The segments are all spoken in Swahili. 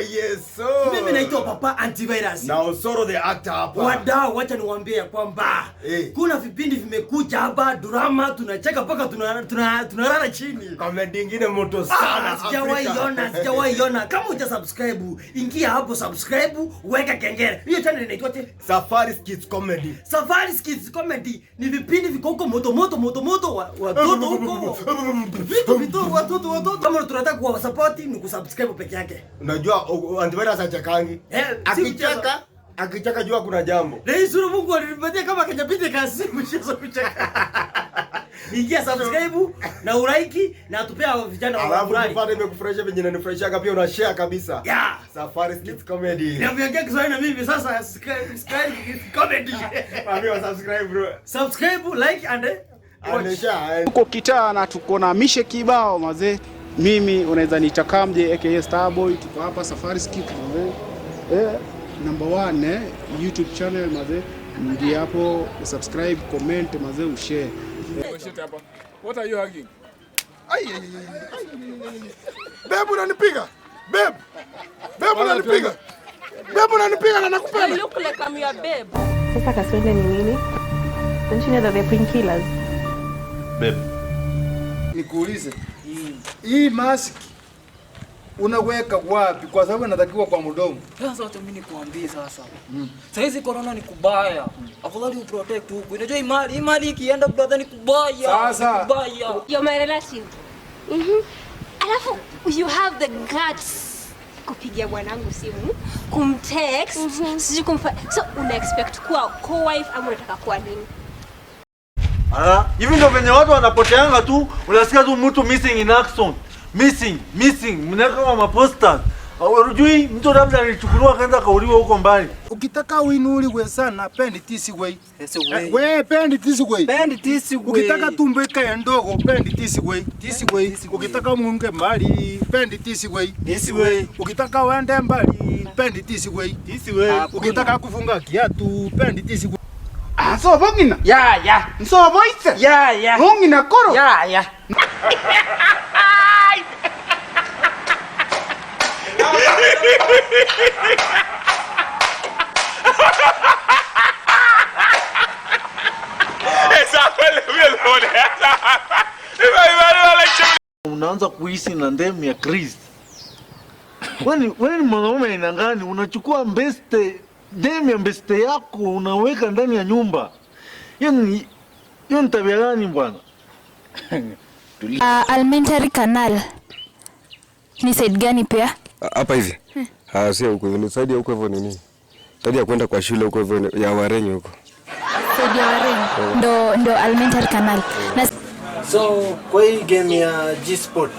yes so. Mimi naitwa Papa Antivirus. Na Osoro the actor hapa. Wadau, wacha niwaambie kwamba kuna vipindi vimekuja hapa, drama tunacheka mpaka tunalala chini. Comedy nyingine moto sana. Sijawahi ona. Kama hujasubscribe, ingia hapo subscribe, weka kengele. Hiyo channel inaitwa Safari Skits Comedy. Safari Skits Comedy ni vipindi viko huko moto watoto huko. Vitu watoto. Kama tunataka kuwa support ni kusubscribe peke yake. Unajua Antivirus achakangi. Akichaka jua kuna jambo. Yesu Mungu alinipatia kama kanyapite kasi mshizo kucheka. Ingia subscribe na ulike na tupea vijana wa burudani. Alafu pale imekufurahisha venye inanifurahisha pia una share kabisa. Yeah. Safari Skits Comedy. Na viongea Kiswahili na mimi sasa Skits Comedy. Mami wa subscribe bro. Subscribe, like and share. Tuko kitaa na tuko na mishe kibao mazee. Mimi unaweza niita Kamje aka Starboy. Tuko hapa Safari Skits mazee. Number 1 YouTube channel mazee. Ndio hapo subscribe, comment mazee, ushare. What are you hugging? Babe unanipiga? Babe unanipiga? Babe unanipiga na nakupenda. You look like I'm your babe. Sasa kaswende ni nini? Don't you know that they're painkillers? Babe. Nikuulize. Hii mask unaweka wapi? Kwa sababu inatakiwa kwa mdomo. Sasa wacha mimi nikuambie sasa. Sasa hizi corona ni kubaya. Afadhali uprotect huko. Unajua imali ikienda brother ni kubaya. Sasa kubaya. You're my relative. Alafu you have the guts kupigia bwanangu simu, kumtext, siji so una expect kuwa co-wife ama unataka kuwa nini? Hivi ndio venye watu wanapoteanga tu, unasikia tu mtu missing in action. Missing, mnaka wa maposta. Unajui mtu labda alichukuliwa kaenda kauliwa huko mbali. Ukitaka uinuliwe sana, pendi tisi way. We pendi tisi way. Ukitaka tumbeka ya ndogo, pendi tisi way. Ukitaka muunge mbali, pendi tisi way. Ukitaka uende mbali, pendi tisi way. Ukitaka kufunga kiatu, pendi tisi way. So bongina? Yeah. So boyse? Yeah. Bongina koro? Yeah. Unaanza kuishi na ndemu ya Chris. Wewe ni mwanaume aina gani? Unachukua ndemu ya mbeste yako unaweka ndani ya nyumba. Hiyo ni tabia gani bwana? Alimentary canal. Ni side gani pia? Hapa hivi. Sio huko hivyo, side huko hivyo nini? Side ya kwenda kwa shule huko hivyo ya Warenyo huko. Side ya Warenyo. Ndo alimentary canal. So kwa hii game ya G-Sport,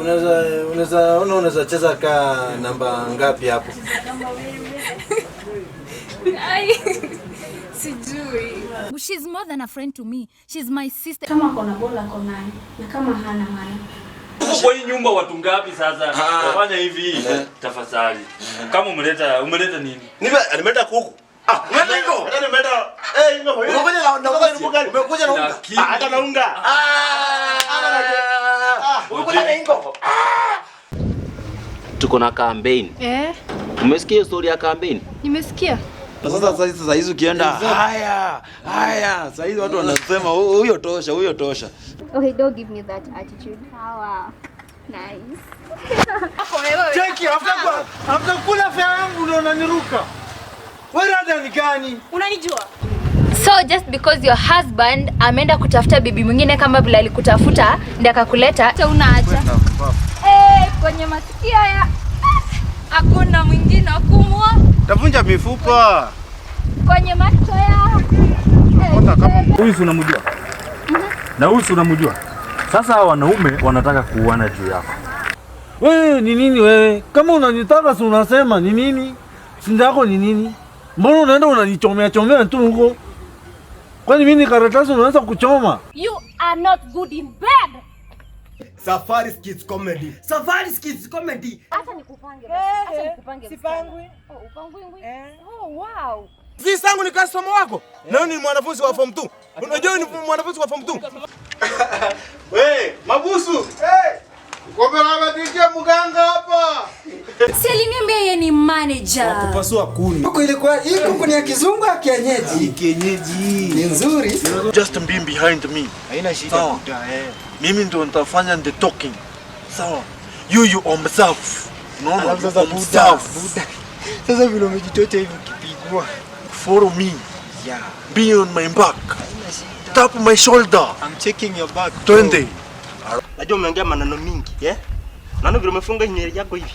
unaweza cheza ka namba ngapi hapo? Sijui. She's more than a friend to me. She's my sister. Kama kona bola kona na kama hana. Kwa hii nyumba watu ngapi sasa? Fanya hivi tafadhali. Kama umeleta nini? Nimeleta kuku. Umekuja na unga. Hata na unga. Tuko na campaign. Umesikia story ya campaign? Nimesikia. Sasa hizo ukienda haya. Sasa hizo watu wanasema huyo tosha. Okay, don't give me that attitude. Wow. Nice. Cheki after kula fare yangu ndio unaniruka. Wewe rada ni gani? Unanijua? So just because your husband ameenda kutafuta bibi mwingine kama vile alikutafuta ndio akakuleta, unaacha. Kwenye masikio ya hakuna mwingine akumwa. Tavunja mifupa. Kwenye macho ya. Huyu unamjua? Na huyu unamjua? Sasa wanaume wanataka kuuana juu yako. Wewe ni nini wewe? Kama unanitaka si unasema ni nini? Shida yako ni nini? Mbona unaenda unanichomea tu huko? Kwani mimi ni karatasi unaanza kuchoma? You are not good in bed. Safari Skits Comedy. Acha nikupange. Sipangwi. Upangwi. Wow. Visangu ni customer wako? Na ni mwanafunzi wa form 2. Unajua ni mwanafunzi wa form 2. Mabusu. Kwa baba DJ mganga hapa. Si aliniambia yeye ni manager. Kupasua kuni. Huko ilikuwa hii kuku ni ya kizungu ya kienyeji. Kienyeji. Ni nzuri. Just be behind me. Haina shida buda. Mimi ndo nitafanya the talking. Sawa. You observe. No, sasa buda. Sasa vile umejitocha hivi ukipigwa. Follow me. Yeah. Be on my back. Tap my shoulder. I'm checking your back. Twende. Najua umeongea maneno mingi, Naona vile umefunga nywele yako hivi,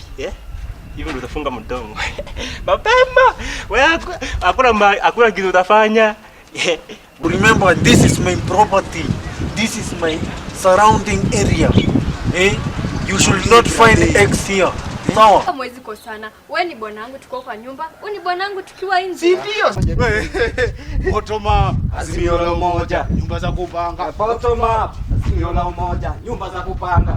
Hivi ndio utafunga mdomo. Mapema. Wewe hakuna kitu utafanya. Remember, this is my property. This is my surrounding area. You should not find eggs here. Sawa? Hamwezi kosana. Wewe ni bwanangu tuko kwa nyumba, wewe ni bwanangu tukiwa nje. Ndio. Bottom up. Azimio la umoja. Nyumba za kupanga. Bottom up. Azimio la umoja. Nyumba za kupanga.